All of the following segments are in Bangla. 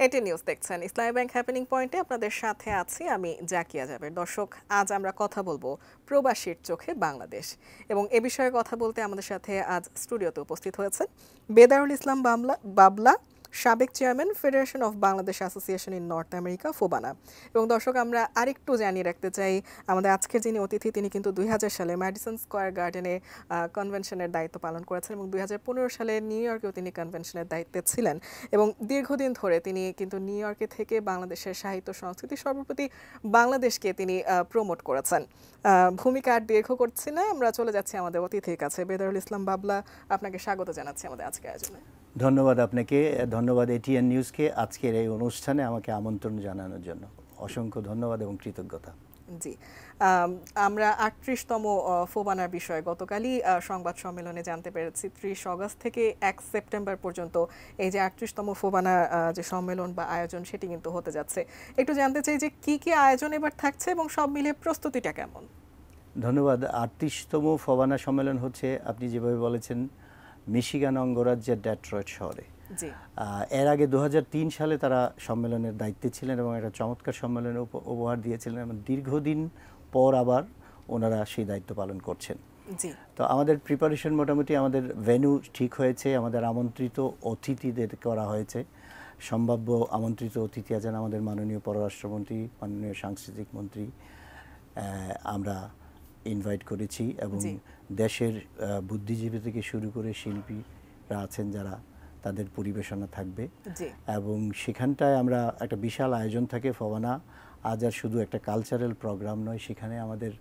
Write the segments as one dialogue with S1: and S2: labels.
S1: এটি নিউজ দেখছেন। ইসলামী ব্যাংক হ্যাপেনিং পয়েন্টে আপনাদের সাথে আছি আমি জাকিয়া জাবের। দর্শক, আজ আমরা কথা বলবো প্রবাসীর চোখে বাংলাদেশ, এবং এ বিষয়ে কথা বলতে আমাদের সাথে আজ স্টুডিওতে উপস্থিত হয়েছেন বেদারুল ইসলাম বাবলা, সাবেক chairman, federation of Bangladesh association in north America, FOBANA. এবং দর্শক, আমরা আরেকটু জানিয়ে রাখতে চাই, আমাদের আজকের যিনি অতিথি তিনি কিন্তু 2000 সালে ম্যাডিসন স্কয়ার গার্ডেনে কনভেনশনের দায়িত্ব পালন করেছেন, এবং 2015 সালে নিউ ইয়র্কেও তিনি কনভেনশনের দায়িত্বে ছিলেন। এবং দীর্ঘদিন ধরে তিনি কিন্তু নিউ ইয়র্কে থেকে বাংলাদেশের সাহিত্য সংস্কৃতি সর্বোপরি বাংলাদেশকে তিনি প্রমোট করেছেন। ভূমিকা আর দীর্ঘ করছি না, আমরা চলে যাচ্ছি আমাদের অতিথির কাছে। বেদারুল ইসলাম বাবলা, আপনাকে স্বাগত জানাচ্ছি আমাদের আজকের আয়োজনে।
S2: ধন্যবাদ আপনাকে, ধন্যবাদ এটিএন নিউজকে আজকের এই অনুষ্ঠানে আমাকে আমন্ত্রণ জানানোর জন্য। অসংখ্য ধন্যবাদ এবং কৃতজ্ঞতা।
S1: জি, আমরা 38তম ফোবানার বিষয়ে গতকালই সংবাদ সম্মেলনে জানতে পেরেছি। 30 অগস্ট থেকে 1 সেপ্টেম্বর পর্যন্ত এই যে 38তম ফোবানা যে সম্মেলন বা আয়োজন, সেটি কিন্তু হতে যাচ্ছে। একটু জানতে চাই যে কি কি আয়োজন এবার থাকছে এবং সব মিলিয়ে প্রস্তুতিটা কেমন?
S2: ধন্যবাদ। 38তম ফোবানা সম্মেলন হচ্ছে, আপনি যেভাবে বলেছেন, মিশিগান অঙ্গরাজ্যের ডেট্রয়েট শহরে। এর আগে 2003 সালে তারা সম্মেলনের দায়িত্বে ছিলেন এবং একটা চমৎকার সম্মেলনের উপহার দিয়েছিলেন, এবং দীর্ঘদিন পর আবার ওনারা সেই দায়িত্ব পালন করছেন। তো আমাদের প্রিপারেশন মোটামুটি, আমাদের ভেন্যু ঠিক হয়েছে, আমাদের আমন্ত্রিত অতিথিদের করা হয়েছে। সম্ভাব্য আমন্ত্রিত অতিথি আছেন আমাদের মাননীয় পররাষ্ট্রমন্ত্রী, মাননীয় সাংস্কৃতিক মন্ত্রী, আমরা ইনভাইট করেছি, এবং দেশের বুদ্ধিজীবী থেকে শুরু করে শিল্পীরা আছেন যারা, তাদের পরিবেশনা থাকবে। এবং সেখানটায় আমরা একটা বিশাল আয়োজন থাকে ফোবানা। আজ আর শুধু একটা কালচারাল প্রোগ্রাম নয়, সেখানে আমাদের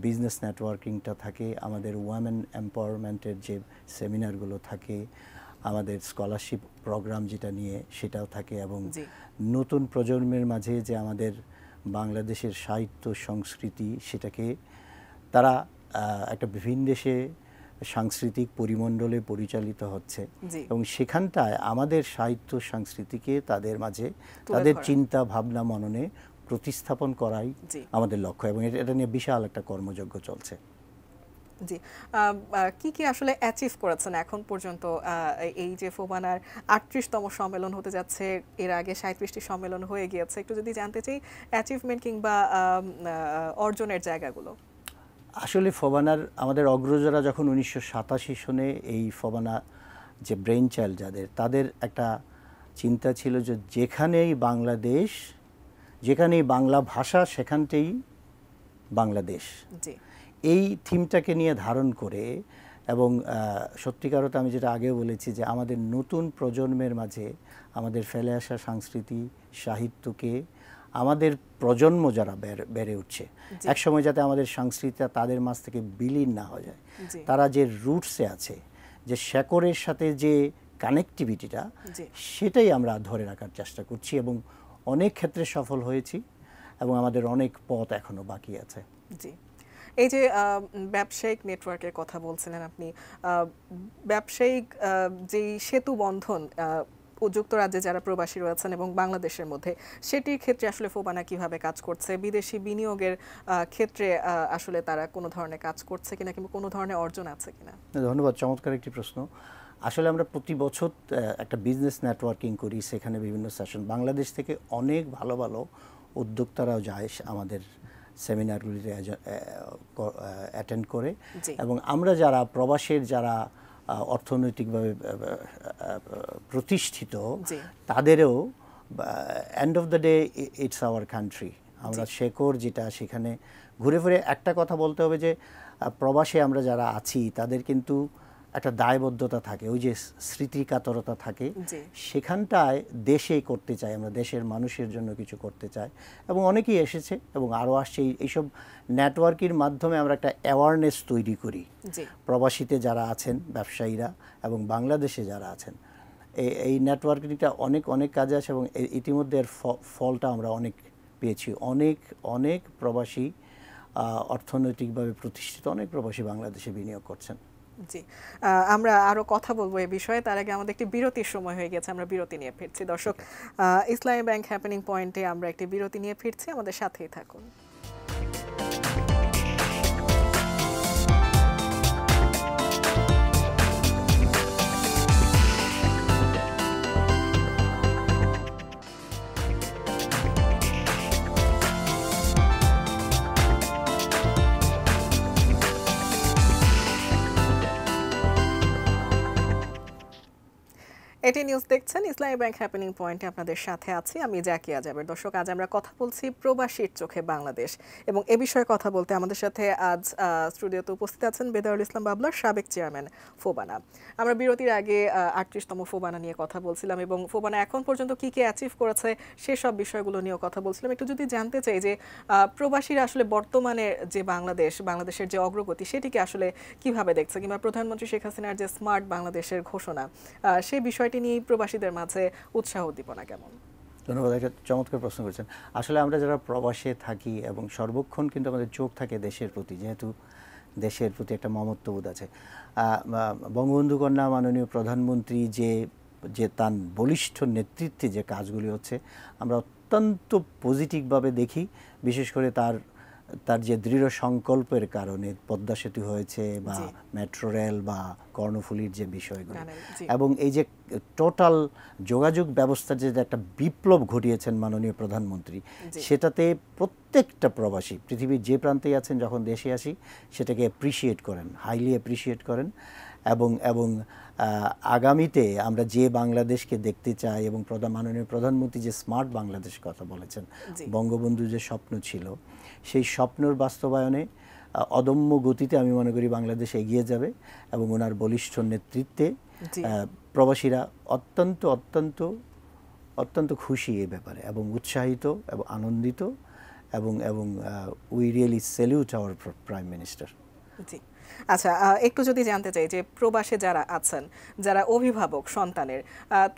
S2: বিজনেস নেটওয়ার্কিংটা থাকে, আমাদের ওয়ামেন এম্পাওয়ারমেন্টের যে সেমিনারগুলো থাকে, আমাদের স্কলারশিপ প্রোগ্রাম যেটা নিয়ে সেটাও থাকে, এবং নতুন প্রজন্মের মাঝে যে আমাদের বাংলাদেশের সাহিত্য সংস্কৃতি, সেটাকে তারা একটা বিভিন্ন দেশে সাংস্কৃতিক পরিমণ্ডলে পরিচালিত হচ্ছে, এবং সেখানটায় আমাদের সাহিত্য সংস্কৃতিকে তাদের মাঝে তাদের চিন্তা ভাবনা মননে প্রতিস্থাপন করাই আমাদের লক্ষ্য, এবং এটা নিয়ে বিশাল একটা কর্মযজ্ঞ চলছে।
S1: জি, কি কি আসলে অ্যাচিভ করেছেন এখন পর্যন্ত? এই যে ফোবানার 38তম সম্মেলন হতে যাচ্ছে, এর আগে 37টি সম্মেলন হয়ে গিয়েছে, একটু যদি জানতে চাই অ্যাচিভমেন্ট কিংবা অর্জনের জায়গাগুলো।
S2: আসলে ফোবানার আমাদের অগ্রজরা যখন 1987 সনে এই ফোবানা যে ব্রেইন চাইল্ড যাদের, তাদের একটা চিন্তা ছিল যে যেখানেই বাংলাদেশ, যেখানেই বাংলা ভাষা, সেখানটাই বাংলাদেশ। এই থিমটাকে নিয়ে ধারণ করে, এবং সত্যিকার অর্থে আমি যেটা আগেও বলেছি যে আমাদের নতুন প্রজন্মের মাঝে আমাদের ফেলে আসা সংস্কৃতি সাহিত্যকে, আমাদের প্রজন্ম যারা বেড়ে উঠছে, একসময় যাতে আমাদের সংস্কৃতিটা তাদের মাঝ থেকে বিলীন না হয়ে যায়, তারা যে রুটসে আছে, যে শেকড়ের সাথে যে কানেক্টিভিটিটা, সেটাই আমরা ধরে রাখার চেষ্টা করছি, এবং অনেক ক্ষেত্রে সফল হয়েছি, এবং আমাদের অনেক পথ এখনো বাকি আছে।
S1: জি, এই যে ব্যবসায়িক নেটওয়ার্কের কথা বলছিলেন আপনি, ব্যবসায়িক যেই সেতু বন্ধন যুক্তরাজ্যে যারা প্রবাসী রয়েছেন এবং বাংলাদেশের মধ্যে, সেটির ক্ষেত্রে আসলে ফোবানা কিভাবে কাজ করছে? বিদেশি বিনিয়োগের ক্ষেত্রে আসলে তারা কোনো ধরনের কাজ করছে কিনা, কিংবা কোনো ধরনের অর্জন আছে কিনা?
S2: ধন্যবাদ, চমৎকার একটি প্রশ্ন। আসলে আমরা প্রতি বছর একটা বিজনেস নেটওয়ার্কিং করি, সেখানে বিভিন্ন সেশন, বাংলাদেশ থেকে অনেক ভালো ভালো উদ্যোক্তারাও যায় আমাদের সেমিনারগুলিতে অ্যাটেন্ড করে, এবং আমরা যারা প্রবাসের যারা অর্থনৈতিকভাবে প্রতিষ্ঠিত, তাদেরও end of the day it's our country. আমরা শেকড় যেটা, সেখানে ঘুরে ফিরে একটা কথা বলতে হবে যে প্রবাসে আমরা যারা আছি তাদের কিন্তু একটা দায়বদ্ধতা থাকে, ওই যে স্মৃতিকাতরতা থাকে, সেখানটায় দেশে করতে চাই, আমরা দেশের মানুষের জন্য কিছু করতে চাই, এবং অনেকেই এসেছে এবং আরও আসছে। এইসব নেটওয়ার্কের মাধ্যমে আমরা একটা অ্যাওয়ারনেস তৈরি করি প্রবাসীতে যারা আছেন, ব্যবসায়ীরা, এবং বাংলাদেশে যারা আছেন। এই নেটওয়ার্কিংটা অনেক অনেক কাজে আসে, এবং ইতিমধ্যে এর ফলটা আমরা অনেক পেয়েছি। অনেক অনেক প্রবাসী অর্থনৈতিকভাবে প্রতিষ্ঠিত অনেক প্রবাসী বাংলাদেশে বিনিয়োগ করছেন।
S1: জি, আমরা আরো কথা বলবো এই বিষয়ে, তার আগে আমাদের একটি বিরতির সময় হয়ে গেছে, আমরা বিরতি নিয়ে ফিরছি। দর্শক, ইসলামী ব্যাংক হ্যাপেনিং পয়েন্টে আমরা একটি বিরতি নিয়ে ফিরছি, আমাদের সাথেই থাকুন। এটি নিউজ দেখছেন, ইসলামী ব্যাংক হ্যাপেনিং পয়েন্টে আপনাদের সাথে আছি আমি জাকিয়া জাবের। দর্শক, আজ আমরা কথা বলছি প্রবাসীর চোখে বাংলাদেশ, এবং এ বিষয়ে কথা বলতে আমাদের সাথে আজ স্টুডিওতে উপস্থিত আছেন বেদারুল ইসলাম বাবলার সাবেক চেয়ারম্যান ফোবানা। আমরা বিরতির আগে 38তম ফোবানা নিয়ে কথা বলছিলাম, এবং ফোবানা এখন পর্যন্ত কি কি অ্যাচিভ করেছে সেসব বিষয়গুলো নিয়েও কথা বলছিলাম। একটু যদি জানতে চাই যে প্রবাসীরা আসলে বর্তমানে যে বাংলাদেশের যে অগ্রগতি সেটিকে আসলে কিভাবে দেখছে, কিংবা প্রধানমন্ত্রী শেখ হাসিনার যে স্মার্ট বাংলাদেশের ঘোষণা, সেই বিষয়টি নিয়ে প্রবাসীদের মাঝে উৎসাহ উদ্দীপনা কেমন?
S2: ধন্যবাদ, একটা চমৎকার প্রশ্ন করেছেন। আসলে আমরা যারা প্রবাসে থাকি এবং সর্বক্ষণ কিন্তু আমাদের চোখ থাকে দেশের প্রতি, যেহেতু দেশের প্রতি একটা মমত্ববোধ আছে। বঙ্গবন্ধু কন্যা মাননীয় প্রধানমন্ত্রী যে তার বলিষ্ঠ নেতৃত্বে যে কাজগুলি হচ্ছে আমরা অত্যন্ত পজিটিভভাবে দেখি। বিশেষ করে তার যে দৃঢ় সংকল্পের কারণে পদ্মা সেতু হয়েছে, বা মেট্রো রেল, বা কর্ণফুলীর যে বিষয়গুলো, এবং এই যে টোটাল যোগাযোগ ব্যবস্থার যে একটা বিপ্লব ঘটিয়েছেন মাননীয় প্রধানমন্ত্রী, সেটাতে প্রত্যেকটা প্রবাসী পৃথিবীর যে প্রান্তেই আছেন যখন দেশে আসি সেটাকে অ্যাপ্রিসিয়েট করেন, হাইলি অ্যাপ্রিসিয়েট করেন। এবং আগামীতে আমরা যে বাংলাদেশকে দেখতে চাই, এবং মাননীয় প্রধানমন্ত্রী যে স্মার্ট বাংলাদেশ কথা বলেছেন, বঙ্গবন্ধু যে স্বপ্ন ছিল, সেই স্বপ্নের বাস্তবায়নে অদম্য গতিতে আমি মনে করি বাংলাদেশ এগিয়ে যাবে। এবং ওনার বলিষ্ঠ নেতৃত্বে প্রবাসীরা অত্যন্ত অত্যন্ত অত্যন্ত খুশি এই ব্যাপারে, এবং উৎসাহিত এবং আনন্দিত, এবং we really salute our prime minister.
S1: জি, আচ্ছা, একটু যদি জানতে চাই যে প্রবাসে যারা আছেন, যারা অভিভাবক সন্তানের,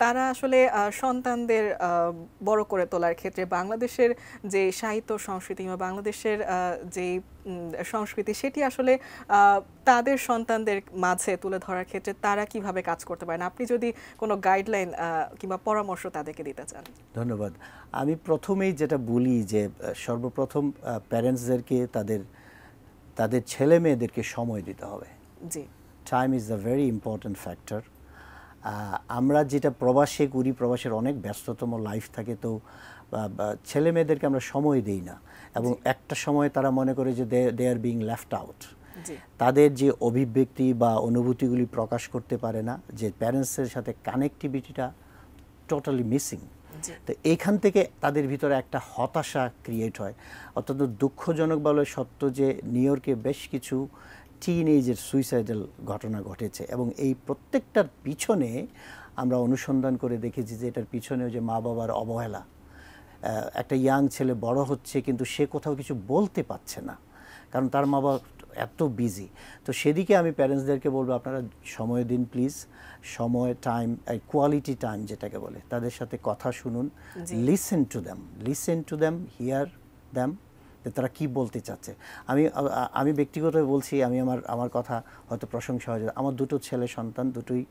S1: তারা আসলে সন্তানদের বড় করে তোলার ক্ষেত্রে বাংলাদেশের যে সাহিত্য সংস্কৃতি বা বাংলাদেশের যে সংস্কৃতি, সেটি আসলে তাদের সন্তানদের মাঝে তুলে ধরার ক্ষেত্রে তারা কিভাবে কাজ করতে পারেন, আপনি যদি কোনো গাইডলাইন কিংবা পরামর্শ তাদেরকে দিতে চান।
S2: ধন্যবাদ। আমি প্রথমেই যেটা বলি যে সর্বপ্রথম প্যারেন্টসদেরকে তাদের ছেলে মেয়েদেরকে সময় দিতে হবে।
S1: জি,
S2: time is the very important factor. আমরা যেটা প্রবাসে করি, প্রবাসের অনেক ব্যস্ততম লাইফ থাকে, তো ছেলে মেয়েদেরকে আমরা সময় দিই না, এবং একটা সময় তারা মনে করে যে দে আর বিং লেফট আউট। তাদের যে অভিব্যক্তি বা অনুভূতিগুলি প্রকাশ করতে পারে না, যে প্যারেন্টসের সাথে কানেক্টিভিটিটা টোটালি মিসিং। তো এইখান থেকে তাদের ভিতরে একটা হতাশা ক্রিয়েট হয়। অত্যন্ত দুঃখজনক বলে সত্য যে নিউ ইয়র্কে বেশ কিছু টিনএজের সুইসাইডাল ঘটনা ঘটেছে, এবং এই প্রত্যেকটার পিছনে আমরা অনুসন্ধান করে দেখেছি যে এটার পিছনেও যে মা বাবার অবহেলা। একটা ইয়াং ছেলে বড় হচ্ছে কিন্তু সে কোথাও কিছু বলতে পারছে না, কারণ তার মা বাবা এত বিজি। তো সেদিকে আমি প্যারেন্টসদেরকে বলবো, আপনারা সময় দিন প্লিজ, সময়, টাইম, কোয়ালিটি টাইম যেটাকে বলে, তাদের সাথে কথা শুনুন, listen to them, here them, যে তারা কি বলতে চাচ্ছে। আমি ব্যক্তিগতভাবে বলছি, আমার কথা হয়তো প্রশংসা হয়ে যায়, আমার দুটো ছেলে সন্তান, দুটোই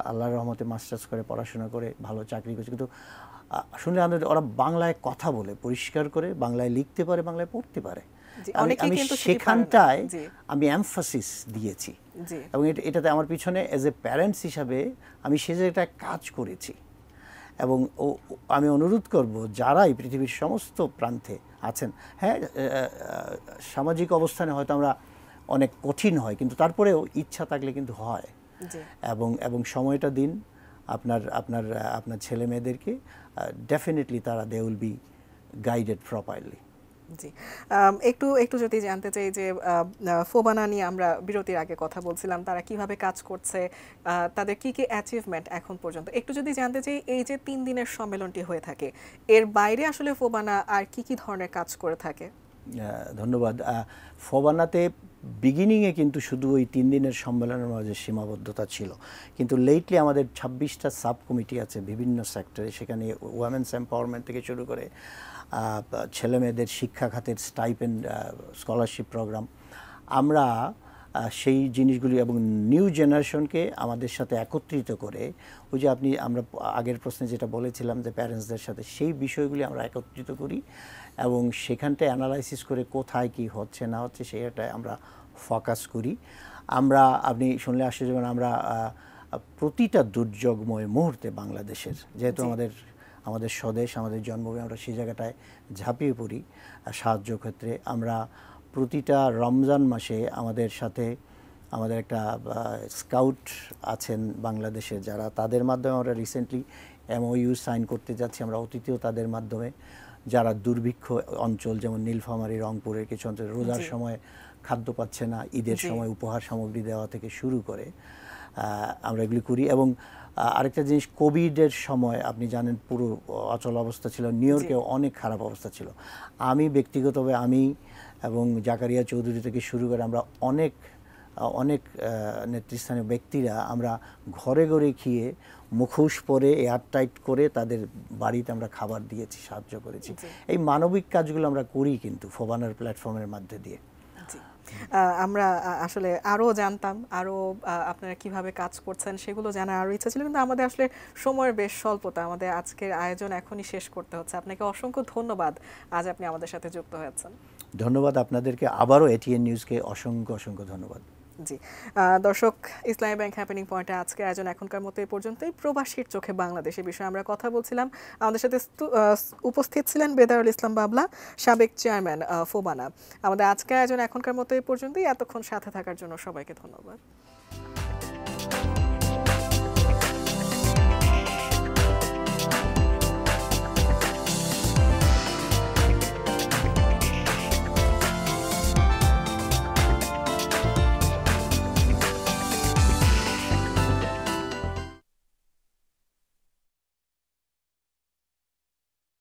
S2: আল্লাহর রহমতে মাস্টার্স করে পড়াশোনা করে ভালো চাকরি করছে, কিন্তু শুনলে ওরা বাংলায় কথা বলে, পরিষ্কার করে বাংলায় লিখতে পারে, বাংলায় পড়তে পারে। আমি সেখানটায় আমি এমফাসিস দিয়েছি, এবং এটাতে আমার পিছনে এজ এ প্যারেন্টস হিসাবে আমি সে জায়গাটায় কাজ করেছি। এবং আমি অনুরোধ করব যারাই পৃথিবীর সমস্ত প্রান্তে আছেন, হ্যাঁ, সামাজিক অবস্থানে হয়তো আমরা অনেক কঠিন হয়, কিন্তু তারপরেও ইচ্ছা থাকলে কিন্তু হয়। এবং সময়টা দিন আপনার ছেলে মেয়েদেরকে, ডেফিনেটলি তারা they will be guided properly.
S1: জি, একটু যদি জানতে চাই যে ফোবানা নিয়ে আমরা বিরতির আগে কথা বলছিলাম, তারা কিভাবে কাজ করছে, তাদের কি কি অ্যাচিভমেন্ট এখন পর্যন্ত, একটু যদি জানতে চাই এই যে 3 দিনের সম্মেলনটি হয়ে থাকে, এর বাইরে আসলে ফোবানা আর কি কি ধরনের কাজ করে থাকে?
S2: ধন্যবাদ। ফোবানাতে বিগিনিংয়ে কিন্তু শুধু ওই 3 দিনের সম্মেলনের মাঝে সীমাবদ্ধতা ছিল, কিন্তু লেটলি আমাদের 26টা সাব কমিটি আছে বিভিন্ন সেক্টরে, সেখানে ওয়ামেন্স এম্পাওয়ারমেন্ট থেকে শুরু করে ছেলে মেয়েদের শিক্ষা খাতের স্টাইপেন্ড, স্কলারশিপ প্রোগ্রাম, আমরা সেই জিনিসগুলি এবং নিউ জেনারেশনকে আমাদের সাথে একত্রিত করে, ওই যে আমরা আগের প্রশ্নে যেটা বলেছিলাম যে প্যারেন্টসদের সাথে, সেই বিষয়গুলি আমরা একত্রিত করি, এবং সেখানটায় অ্যানালাইসিস করে কোথায় কি হচ্ছে না হচ্ছে সেটাই আমরা ফোকাস করি। আপনি শুনলে আশ্চর্য হবেন, আমরা প্রতিটা দুর্যোগময় মুহূর্তে বাংলাদেশের, যেহেতু আমাদের স্বদেশ, আমাদের জন্মভূমি, আমরা সেই জায়গাটায় ঝাঁপিয়ে পড়ি সাহায্য ক্ষেত্রে। আমরা প্রতিটা রমজান মাসে আমাদের সাথে আমাদের একটা স্কাউট আছেন বাংলাদেশে যারা, তাদের মাধ্যমে আমরা রিসেন্টলি MOU সাইন করতে যাচ্ছি আমরা অতীতেও তাদের মাধ্যমে, যারা দুর্ভিক্ষ অঞ্চল যেমন নীলফামারী, রংপুরের কিছু অঞ্চল রোজার সময় খাদ্য পাচ্ছে না, ঈদের সময় উপহার সামগ্রী দেওয়া থেকে শুরু করে আমরা এগুলি করি। এবং আরেকটা জিনিস, কোভিডের সময় আপনি জানেন পুরো অচল অবস্থা ছিল, নিউ ইয়র্কেও অনেক খারাপ অবস্থা ছিল। আমি ব্যক্তিগতভাবে আমি এবং জাকারিয়া চৌধুরী থেকে শুরু করে আমরা অনেক নেতৃস্থানীয় ব্যক্তিরা আমরা ঘরে ঘরে খেয়ে মুখোশ পরে এয়ারটাইট করে তাদের বাড়িতে আমরা খাবার দিয়েছি, সাহায্য করেছি। এই মানবিক কাজগুলো আমরা করি কিন্তু ফোবানার প্ল্যাটফর্মের মধ্যে দিয়ে।
S1: আমরা আসলে আরও জানতাম, আরও আপনারা কিভাবে কাজ করছেন সেগুলো জানার আরও ইচ্ছা ছিল, কিন্তু আমাদের আসলে সময়ের বেশ স্বল্পতা, আমাদের আজকের আয়োজন এখনই শেষ করতে হচ্ছে। আপনাকে অসংখ্য ধন্যবাদ, আজ আপনি আমাদের সাথে যুক্ত হয়েছেন।
S2: ধন্যবাদ আপনাদেরকে, আবারও ATN নিউজকে অসংখ্য ধন্যবাদ।
S1: জি দর্শক, ইসলামী ব্যাংক হ্যাপেনিং পয়েন্টে আজকের আয়োজন এখনকার মতো এই পর্যন্তই। প্রবাসীর চোখে বাংলাদেশ এ বিষয়ে আমরা কথা বলছিলাম। আমাদের সাথে উপস্থিত ছিলেন বেদারুল ইসলাম বাবলা, সাবেক চেয়ারম্যান ফোবানা। আমাদের আজকের আয়োজন এখনকার মতো এই পর্যন্তই। এতক্ষণ সাথে থাকার জন্য সবাইকে ধন্যবাদ।